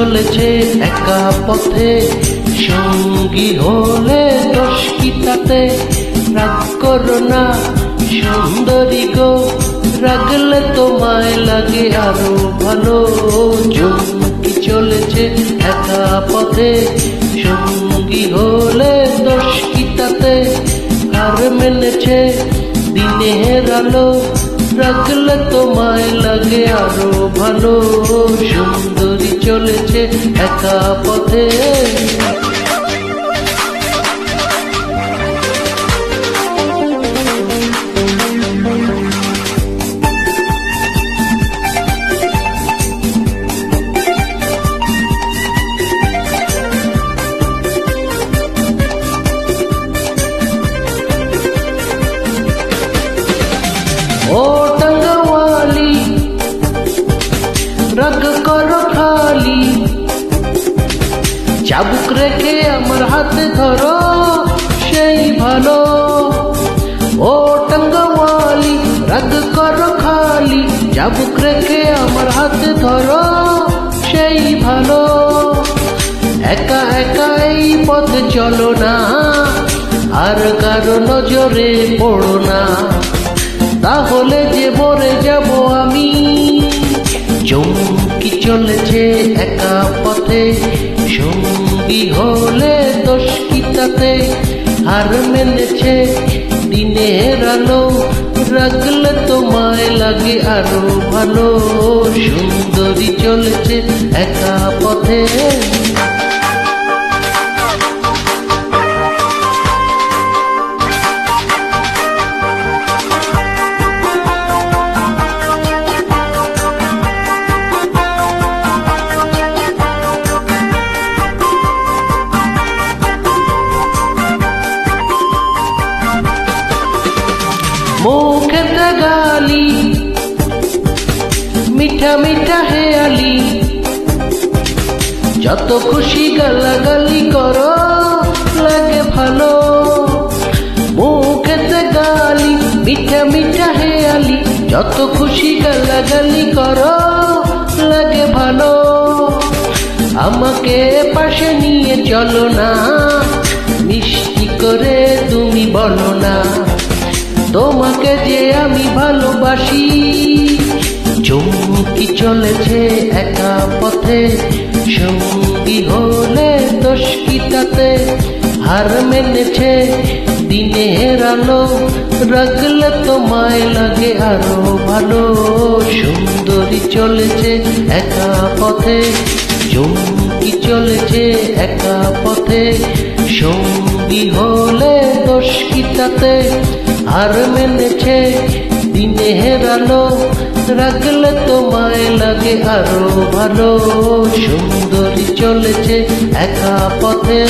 চলেছে একা পথে, সঙ্গী হলে দোষ কি তাতে? রাগ করো না সুন্দরী গো, রাগলে তোমায় লাগে আরো ভালো। চুমকি চলেছে একা পথে, সঙ্গী হলে দোষ কি তাতে? হার মেনেছে দিনের আলো, রাগলে তোমায় লাগে আরো ভালো। সুন্দরী চলেছে একা পথে। ও টাঙ্গাওয়ালি রাগ করো খালি, চাবুক রেখে আমার হাতে ধরো সেই ভালো। ও টাঙ্গাওয়ালি রাগ করো খালি, চাবুক রেখে আমার হাতে ধরো সেই ভালো। একা একা এই পথে চলো না, আর কারো নজরে পড়ো না, তাহলে যে মরে যাব আমি। চমকি চলেছে একা পথে, সঙ্গী হলে দোষ কি তাতে? হার মেনেছে দিনের আলো, রাগলে তোমায় লাগে আরো ভালো। সুন্দরী চলেছে একা পথে। মুখেতে গালি মিঠা মিঠা হেয়ালি, যত খুশি গালাগালি করো লাগে ভালো। মুখেতে গালি মিঠা মিঠা হেয়ালি, যত খুশি গালাগালি করো লাগে ভালো। আমাকে পাশে নিয়ে চলো না, মিষ্টি করে তুমি বলো না, তোমাকে যে আমি ভালোবাসি। চমকি চলেছে একা পথে, সঙ্গী হলে দোষ কি তাতে? হার মেনেছে দিনের আলো, রাগলে তোমায় লাগে আরো ভালো। সুন্দরী চলেছে একা পথে, চমকি চলেছে একা পথে, সঙ্গী হলে দোষ কি তাতে? হার মেনেছে দিনের আলো, রাগলে তোমায় লাগে আরো ভালো। সুন্দরী চলেছে একা পথে।